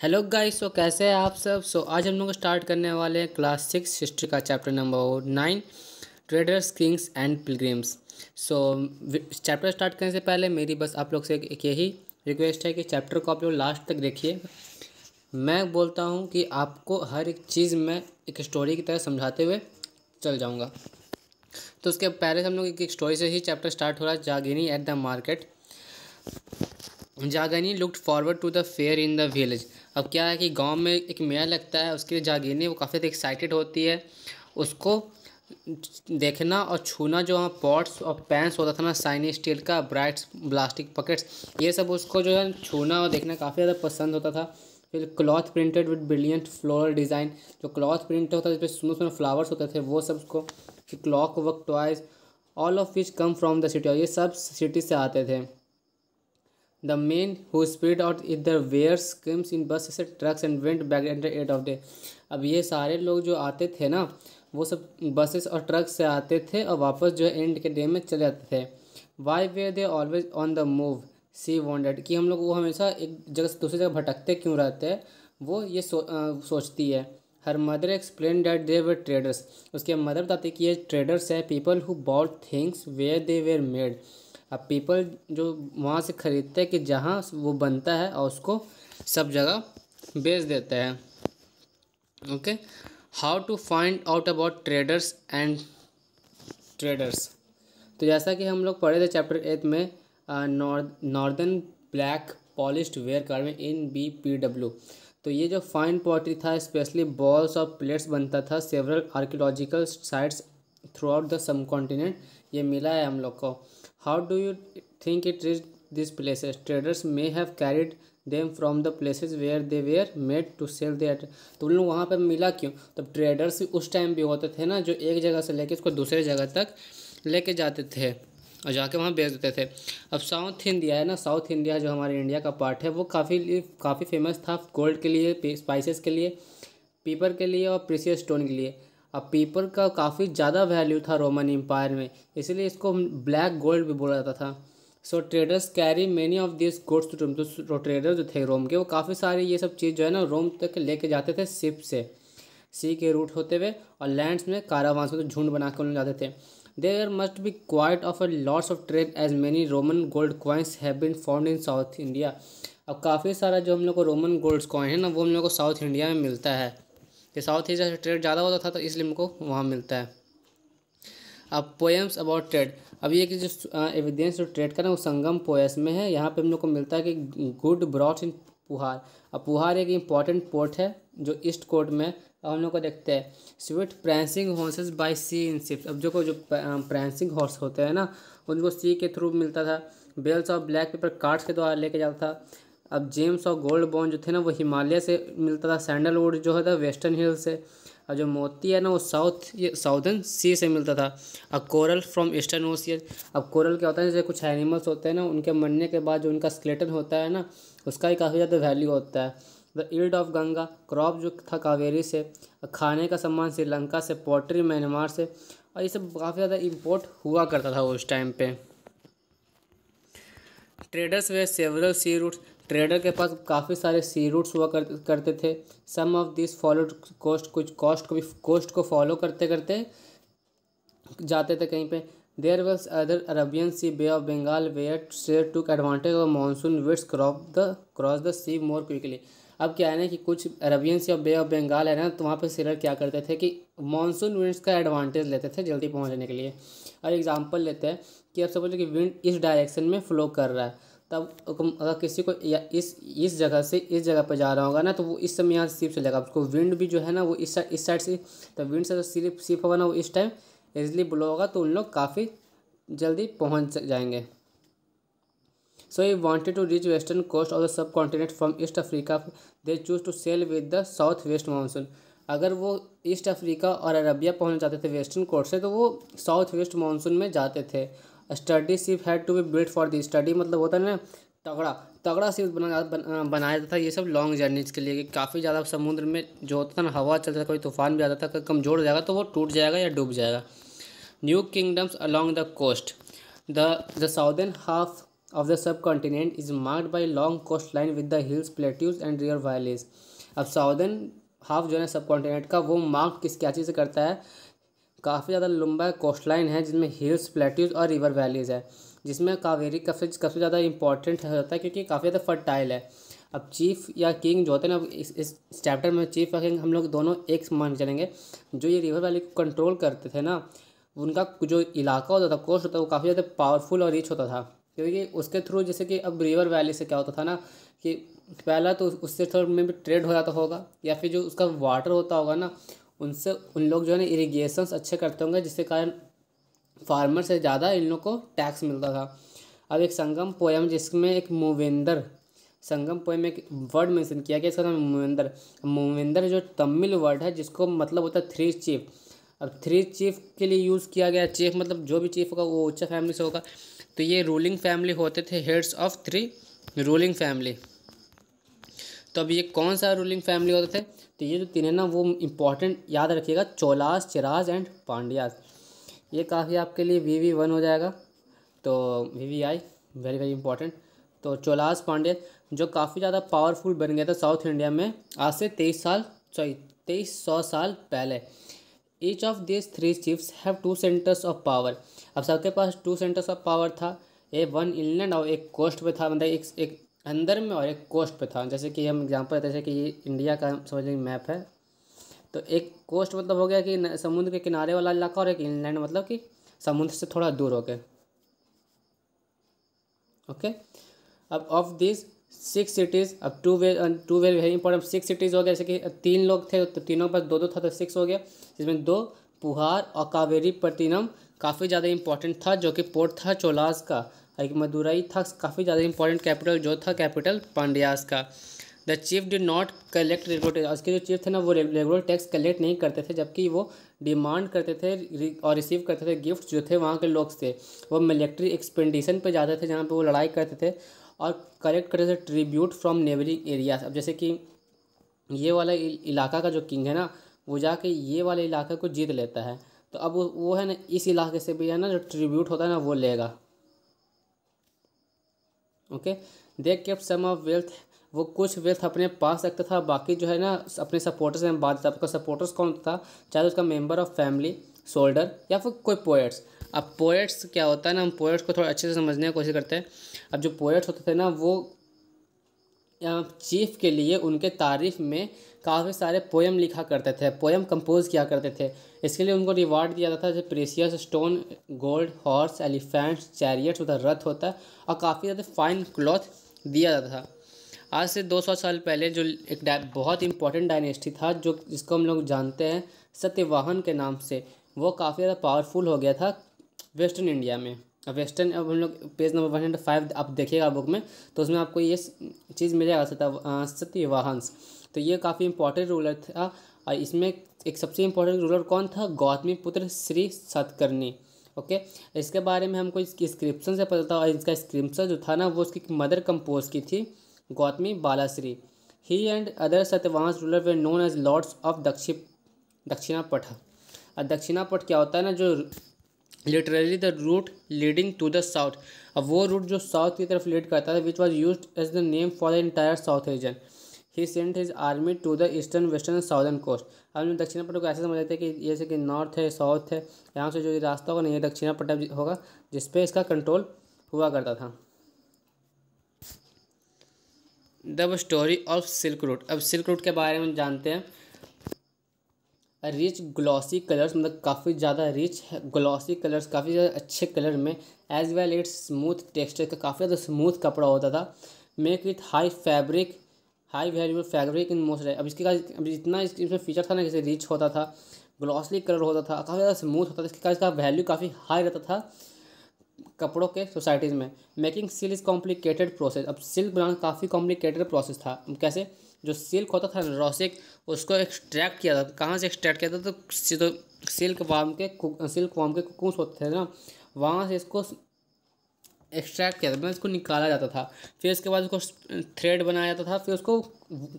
Hello guys. कैसे हैं आप सब। आज हम लोग स्टार्ट करने वाले हैं क्लास 6 हिस्ट्री का chapter number 9 traders Kings and pilgrims. Chapter start करने से पहले मेरी बस आप लोग से एक यही रिक्वेस्ट है कि चैप्टर को आप लोग लास्ट तक देखिए। मैं बोलता हूं कि आपको हर एक चीज़ में एक स्टोरी की तरह समझाते हुए चल जाऊंगा। तो उसके पहले हम लोग एक स्टोरी से ही चैप्टर स्टार्ट हो रहा है। Jagini at the market. Jagni looked forward to the fair in the village. अब क्या है कि गांव में एक मेला लगता है, उसके लिए जागिनी वो काफ़ी एक्साइटेड होती है। उसको देखना और छूना, जो वहाँ पॉट्स और पैंस होता था ना, शाइनी स्टील का, ब्राइट प्लास्टिक पकेट्स, ये सब उसको जो है छूना और देखना काफ़ी ज़्यादा पसंद होता था। फिर cloth printed with brilliant floral design, जो क्लॉथ प्रिंट होता था जिसमें सुंदर सुंदर फ्लावर्स होते थे, वो सब उसको। फिर clock work toys, all of which come from the city, और ये सब सिटी से आते थे। The men who spread out in their wares came in buses and trucks and went back at the end of day। अब ये सारे लोग जो आते थे ना, वो सब बसेस और ट्रक से आते थे और वापस जो है एंड के डे में चले जाते थे। Why were they always on the move, she wanted, कि हम लोग वो हमेशा एक जगह से दूसरी जगह भटकते क्यों रहते हैं, वो ये सोचती है। Her mother explain that they were traders, उसके मदर बताती कि ये ट्रेडर्स है। People who bought things where they were made, अब पीपल जो वहाँ से ख़रीदते हैं कि जहाँ वो बनता है और उसको सब जगह बेच देते हैं। Okay, how to find out about traders and traders. तो जैसा कि हम लोग पढ़े थे चैप्टर 8 में, northern black polished ware carving in BPW। तो ये जो फाइन पॉटरी था, स्पेशली बॉल्स और प्लेट्स बनता था several archaeological sites throughout the subcontinent, ये मिला है हम लोग को। How do you think it reach this places, traders may have carried them from the places where they were made to sell there. तो उन लोग वहाँ पर मिला क्यों, तब ट्रेडर्स उस टाइम भी होते थे ना, जो एक जगह से लेके उसको दूसरे जगह तक लेके जाते थे और जाके वहाँ बेच देते थे। अब साउथ इंडिया है ना, साउथ इंडिया जो हमारे इंडिया का पार्ट है, वो काफ़ी फेमस था गोल्ड के लिए, स्पाइसेस के लिए, पीपर के लिए और प्रीशियस स्टोन के लिए। अब पीपर का काफ़ी ज़्यादा वैल्यू था रोमन एम्पायर में, इसलिए इसको ब्लैक गोल्ड भी बोला जाता था। So traders carry many of this goods to Rome. तो ट्रेडर जो थे रोम के, वो काफ़ी सारी ये सब चीज़ जो है ना रोम तक लेके जाते थे शिप से, सी के रूट होते हुए, और लैंड्स में कारावांस में तो झुंड बना कर जाते थे। There must be quite of a lots of trade as many Roman gold coins have been found in South India. अब काफ़ी सारा जो हम लोग को रोमन गोल्ड कॉइन है ना, वो हम लोग को साउथ इंडिया में मिलता है। ये साउथ इंडिया से ट्रेड ज़्यादा होता था, तो इसलिए हमको वहाँ मिलता है। अब पोएम्स अबाउट ट्रेड। अब ये कि जो एविडेंस जो ट्रेड का ना, वो संगम पोएस में है। यहाँ पे हम लोग को मिलता है कि गुड ब्रॉट इन पुहार। अब पुहार एक इम्पॉर्टेंट पोर्ट है जो ईस्ट कोस्ट में। अब हम लोग को देखते हैं स्वीट प्रैंसिंग हॉर्सेस बाय सी इन शिप्स। अब जो प्रैंसिंग हॉर्स होते हैं ना, उनको सी के थ्रू मिलता था। Bales of black pepper cards के द्वारा लेके जाता था। अब जेम्स और गोल्ड बॉन्ड जो थे ना, वो हिमालय से मिलता था। सैंडलवुड जो है वेस्टर्न हिल से। और जो मोती है ना, वो साउदर्न सी से मिलता था। अब कोरल फ्रॉम ईस्टर्न ओशियन। अब कोरल क्या होता है, जैसे कुछ एनिमल्स होते हैं ना, उनके मरने के बाद जो उनका स्केलेटन होता है ना, उसका भी काफ़ी ज़्यादा वैल्यू होता है। The yield of Ganga, crop जो था कावेरी से। खाने का सामान श्रीलंका से, पोट्री म्यांमार से, और ये सब काफ़ी ज़्यादा इम्पोर्ट हुआ करता था उस टाइम पे। Traders way several sea routes. Trader के पास काफ़ी सारे सी रूट्स हुआ करते थे। Some of this followed coast, कुछ कोस्ट को फॉलो करते करते जाते थे कहीं पे। There was other Arabian sea, Bay of Bengal, where trade took advantage of monsoon winds cross the sea more quickly. अब क्या है ना कि कुछ अरबियन सी और बे ऑफ बंगाल है ना, तो वहाँ पे सेलर क्या करते थे कि मानसून विंड्स का एडवांटेज लेते थे जल्दी पहुँचने के लिए। और एग्जांपल लेते हैं कि अब समझ लो कि विंड इस डायरेक्शन में फ्लो कर रहा है, तब अगर किसी को या इस जगह से इस जगह पर जा रहा होगा ना, तो वो इस समय यहाँ से शिप चलेगा। उसको विंड भी जो है ना, वो इस साइड से, तो विंड से जो शिप होगा ना, वो इस टाइम इजली ब्लो होगा, तो उन लोग काफ़ी जल्दी पहुँच जाएंगे। So he wanted to reach western coast of the subcontinent from East Africa, they choose to sail with the south west monsoon. अगर वो ईस्ट अफ्रीका और अरबिया पहुँचना चाहते थे वेस्टर्न कोस्ट से, तो वो साउथ वेस्ट मानसून में जाते थे। Sturdy ship had to be built for the, sturdy मतलब होता है ना तगड़ा तगड़ा शिप बनाया जाता था ये सब लॉन्ग जर्नीज के लिए। काफ़ी ज़्यादा समुद्र में जो होता था ना, हवा चलता था, कोई तूफान भी आता था, कमज़ोर हो जाएगा तो वो टूट जाएगा या डूब जाएगा। New kingdoms along the coast. The southern half of the subcontinent is marked by long coastline with the hills, plateaus and river valleys. अब साउदर्न हाफ जो है सब कॉन्टिनेंट का वो मार्क किस क्या चीज़ से करता है, काफ़ी ज़्यादा लंबा कोस्टलाइन है जिसमें हिल्स, प्लेट्यूज और रिवर वैलीज है, जिसमें कावेरी काफ़ी ज़्यादा इंपॉर्टेंट होता है क्योंकि काफ़ी ज़्यादा फर्टाइल है। अब चीफ या किंग जो होते हैं ना, इस चैप्टर में चीफ या किंग हम लोग दोनों एक मान चलेंगे। जो ये रिवर वैली को कंट्रोल करते थे ना, उनका जो इलाका होता था, कोस्ट होता था, वो काफ़ी ज़्यादा पावरफुल और रिच होता था, क्योंकि उसके थ्रू जैसे कि अब रिवर वैली से क्या होता था ना कि पहला तो उससे थोड़ा में भी ट्रेड हो जाता होगा, या फिर जो उसका वाटर होता होगा ना, उनसे उन लोग जो है ना इरीगेशंस अच्छे करते होंगे, जिसके कारण फार्मर से ज़्यादा इन लोग को टैक्स मिलता था। अब एक संगम पोयम जिसमें एक मूवेंदर, संगम पोयम में एक वर्ड मेंशन किया गया, इसका नाम मूवेंदर। मूवेंदर जो तमिल वर्ड है जिसको मतलब होता है थ्री चीफ। अब थ्री चीफ के लिए यूज़ किया गया। चीफ मतलब जो भी चीफ होगा वो उच्च फैमिली से होगा, तो ये रूलिंग फैमिली होते थे, heads of three ruling family. तो अब ये कौन सा रूलिंग फैमिली होते थे, तो ये जो तीन है ना वो इम्पॉर्टेंट याद रखिएगा, चोलास, चेराज एंड पांड्यास। ये काफ़ी आपके लिए VV1 हो जाएगा, तो VVI वेरी वेरी इंपॉर्टेंट। तो चोलास पांड्या जो काफ़ी ज़्यादा पावरफुल बन गया था साउथ इंडिया में आज से 2300 साल पहले। Each of this three chiefs have two centres of power. अब सबके पास टू सेंटर्स ऑफ पावर था, वन इनलैंड और एक कोस्ट पे था, मतलब एक अंदर में और एक कोस्ट पे था। जैसे कि हम एग्जांपल जैसे कि ये इंडिया का समझ लीजिए मैप है, तो एक कोस्ट मतलब हो गया कि समुद्र के किनारे वाला इलाका, और एक इनलैंड मतलब कि समुद्र से थोड़ा दूर हो गए। ओके, अब ऑफ दिस 6 सिटीज़, अब two way very important, 6 cities हो गया। जैसे कि 3 लोग थे तो तीनों के पास दो था, तो 6 हो गया, जिसमें 2 पुहार और कावेरी पट्टिनम काफ़ी ज़्यादा इंपॉर्टेंट था, जो कि पोर्ट था चोलास का। एक मदुरई था काफ़ी ज़्यादा इंपॉर्टेंट कैपिटल, जो था कैपिटल पांड्यास का। The chief did not collect regular tax. उसके जो चीफ थे ना वो रेगुलर टैक्स कलेक्ट नहीं करते थे, जबकि वो डिमांड करते थे और रिसीव करते थे गिफ्ट जो थे वहाँ के लोग से। वो मिलिट्री एक्सपेंडिशन पे जाते थे जहाँ पे वो लड़ाई करते थे, और कलेक्ट करते थे ट्रिब्यूट फ्रॉम नेबरिंग एरियाज। अब जैसे कि ये वाला इलाका का जो किंग है ना, वो जाके ये वाले इलाके को जीत लेता है, तो अब वो है ना इस इलाके से भी है ना जो ट्रिब्यूट होता है ना वो लेगा। Okay, they kept some of wealth, वो कुछ वेल्थ अपने पास रखता था, बाकी जो है ना अपने सपोर्टर्स में बांटता था। आपका सपोर्टर्स कौन था, चाहे उसका मेंबर ऑफ फैमिली, सोल्डर या फिर कोई पोएट्स। अब पोएट्स क्या होता है ना, हम पोएट्स को थोड़ा अच्छे से समझने की कोशिश करते हैं। अब जो पोएट्स होते थे ना वो चीफ के लिए उनके तारीफ में काफ़ी सारे पोएम लिखा करते थे, पोएम कंपोज किया करते थे। इसके लिए उनको रिवार्ड दिया जाता था, जैसे precious stone, gold, horse, elephants, chariots होता है, रथ होता है, और काफ़ी ज़्यादा फाइन क्लॉथ दिया जाता था। आज से 200 साल पहले जो एक बहुत इंपॉर्टेंट डायनेस्टी था, जो जिसको हम लोग जानते हैं सत्यवाहन के नाम से, वो काफ़ी ज़्यादा पावरफुल हो गया था वेस्टर्न इंडिया में। अब वेस्टर्न, अब हम लोग पेज नंबर 105 आप देखिएगा बुक में, तो उसमें आपको ये चीज़ मिलेगा सत्यवाहंस। तो ये काफ़ी इंपॉर्टेंट रूलर था, और इसमें एक सबसे इंपॉर्टेंट रूलर कौन था, गौतमी पुत्र श्री सतकर्णी। ओके, इसके बारे में हमको इसकी स्क्रिप्शन से पता था, और इसका स्क्रिप्शन जो था ना वो उसकी मदर कंपोज की थी, Gautami Balashri. He and other Satavahanas ruler were known as lords of Dakshinapatha. और दक्षिणापथ क्या होता है ना, जो literally the route leading to the south. अब वो रूट जो साउथ की तरफ लीड करता था, which was use as the name for the entire south region. He sent his army to the eastern, western, southern coast. अब हम दक्षिणापथ को ऐसे समझ लेते हैं कि जैसे कि नॉर्थ है, साउथ है, यहाँ से जो रास्ता होगा ना ये दक्षिणापथ होगा, जिसपे इसका कंट्रोल हुआ करता था। The story of silk root. अब सिल्क रूट के बारे में जानते हैं। रिच ग्लॉसी कलर्स, मतलब काफ़ी ज़्यादा रिच ग्लॉसी कलर्स, काफ़ी ज़्यादा अच्छे कलर में, as well its smooth texture का, काफ़ी ज़्यादा स्मूथ कपड़ा होता था। Make with high valuable fabric in most. अब इसके अब जितना इसमें फीचर था ना, जैसे रिच होता था, ग्लॉसी कलर होता था, काफ़ी ज़्यादा स्मूथ होता था, इसका वैल्यू काफ़ी हाई रहता था कपड़ों के सोसाइटीज़ में। Making silk is complicated process. अब सिल्क बनाना काफ़ी कॉम्प्लिकेटेड प्रोसेस था। कैसे, जो सिल्क होता था रॉ सिल्क, उसको एक्सट्रैक्ट किया था। कहाँ से एक्सट्रैक्ट किया था, तो सिल्क वार्म के कुकून्स होते थे ना, वहाँ से इसको एक्सट्रैक्ट किया था, मतलब इसको निकाला जाता था। फिर इसके बाद उसको थ्रेड बनाया जाता था, फिर उसको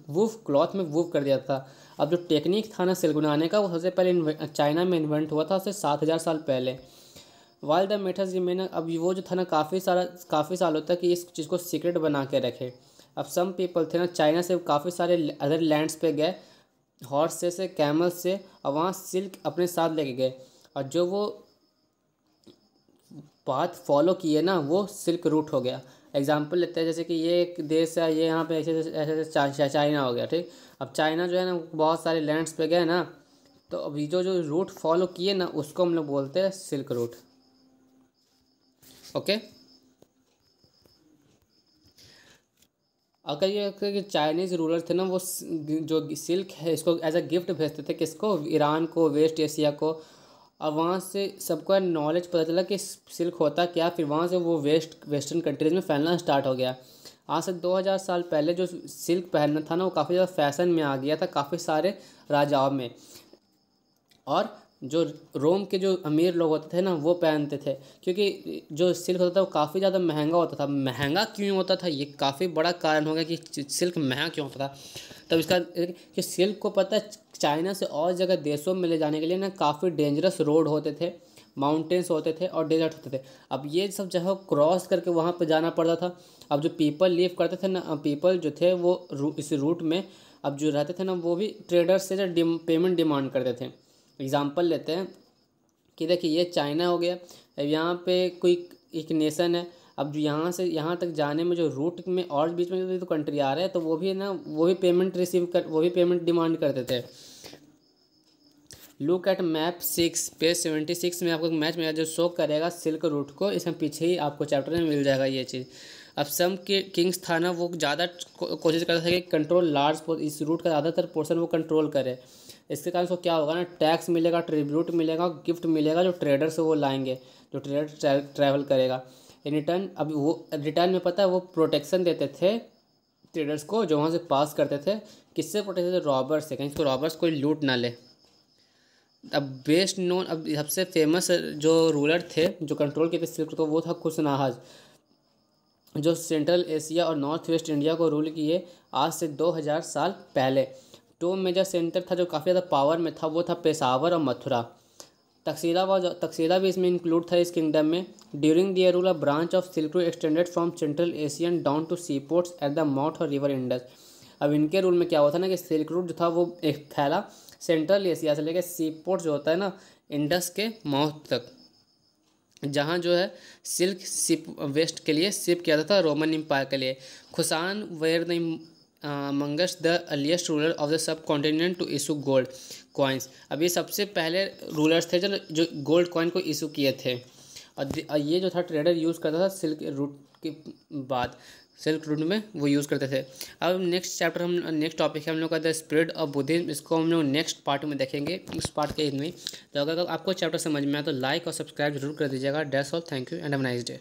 वूफ क्लॉथ में वूफ कर दिया था। अब जो टेक्निक था ना सिल्क बनाने का, वो सबसे पहले चाइना में इन्वेंट हुआ था, उससे 7000 साल पहले। वाइल द मेथड्स रिमेन, अब वो जो था ना काफ़ी सालों तक इस चीज़ को सीक्रेट बना के रखे। अब सम पीपल थे ना चाइना से काफ़ी सारे अदर लैंड्स पे गए, हॉर्स से कैमल से, और वहाँ सिल्क अपने साथ लेके गए, और जो वो पाथ फॉलो किए ना वो सिल्क रूट हो गया। एग्जाम्पल लेते हैं, जैसे कि ये एक देश है, ये यहाँ पे ऐसे ऐसे चाइना हो गया, ठीक। अब चाइना जो है ना बहुत सारे लैंड्स पे गए ना, तो अभी जो जो रूट फॉलो किए ना उसको हम लोग बोलते हैं सिल्क रूट। ओके। अगर ये कि चाइनीज़ रूलर थे ना वो जो सिल्क है इसको एज अ गिफ्ट भेजते थे, किसको, ईरान को, वेस्ट एशिया को, और वहाँ से सबको नॉलेज पता चला कि सिल्क होता क्या, फिर वहाँ से वो वेस्टर्न कंट्रीज़ में फैलना स्टार्ट हो गया। आज से 2000 साल पहले जो सिल्क पहनना था ना वो काफ़ी ज़्यादा फैशन में आ गया था काफ़ी सारे राजाओं में, और जो रोम के जो अमीर लोग होते थे ना वो पहनते थे, क्योंकि जो सिल्क होता था वो काफ़ी ज़्यादा महंगा होता था। महंगा क्यों होता था, ये काफ़ी बड़ा कारण हो गया कि सिल्क महंगा क्यों होता था। तब इसका कि सिल्क को पता है चाइना से और जगह देशों में ले जाने के लिए ना काफ़ी डेंजरस रोड होते थे, माउंटेन्स होते थे और डेजर्ट होते थे। अब ये सब जगह क्रॉस करके वहाँ पर जाना पड़ता था। अब जो पीपल लिव करते थे ना, पीपल जो थे वो इस रूट में अब जो रहते थे ना वो भी ट्रेडर्स से जो पेमेंट डिमांड करते थे। एग्ज़ाम्पल लेते हैं कि देखिए ये चाइना हो गया, अब यहाँ पे कोई एक नेशन है, अब जो यहाँ से यहाँ तक जाने में जो रूट में और बीच में जो कंट्री आ रहा है तो वो भी ना वो भी पेमेंट डिमांड करते थे। लुक एट मैप 6 पेज 76 में आपको मैच में जो शो करेगा सिल्क रूट को, इसमें पीछे ही आपको चैप्टर में मिल जाएगा ये चीज़। अब सम के किंग्स था ना वो ज़्यादा कोशिश करता था कि कंट्रोल लार्ज इस रूट का ज़्यादातर पोर्शन वो कंट्रोल करे। इसके कारण उसको क्या होगा ना, टैक्स मिलेगा, ट्रिब्यूट मिलेगा, गिफ्ट मिलेगा जो ट्रेडर से वो लाएंगे, जो ट्रेडर ट्रैवल करेगा इन रिटर्न। अब वो रिटर्न में पता है वो प्रोटेक्शन देते थे ट्रेडर्स को जो वहाँ से पास करते थे। किससे प्रोटेक्शन थे, रॉबर्स से, कहीं इसको रॉबर्स कोई लूट ना ले। अब बेस्ट नोन, अब सबसे फेमस जो रूलर थे जो कंट्रोल किए थे सिल्क को वो था कुशनाहज, जो सेंट्रल एशिया और नॉर्थ वेस्ट इंडिया को रूल किए आज से 2000 साल पहले। टू मेजर सेंटर था जो काफ़ी ज़्यादा पावर में था वो था पेशावर और मथुरा। तक्षशिला भी इसमें इंक्लूड था इस किंगडम में। During their rule a branch of silk route extended from central Asian down to sea ports at the mouth और रिवर इंडस। अब इनके रूल में क्या हुआ था ना कि सिल्क रूट जो था वो एक फैला सेंट्रल एशिया से लेकर सी पोर्ट जो होता है ना इंडस के माउथ तक, जहाँ जो है सिल्क शिप वेस्ट के लिए शिप किया जाता था रोमन एम्पायर के लिए। Kushans were amongst the earliest ruler of the subcontinent to issue gold coins. अब ये सबसे पहले रूलर्स थे जो गोल्ड कॉइन को इशू किए थे, और ये जो था ट्रेडर यूज़ करता था सिल्क रूट के बाद, सिल्क रूट में वो यूज़ करते थे। अब नेक्स्ट टॉपिक है हम लोग का द स्प्रेड ऑफ बुद्धिज्म। इसको हम लोग नेक्स्ट पार्ट में देखेंगे, इस पार्ट के में। तो अगर आपको चैप्टर समझ में आया तो लाइक और सब्सक्राइब जरूर कर दीजिएगा। That's all, thank you and have a nice day.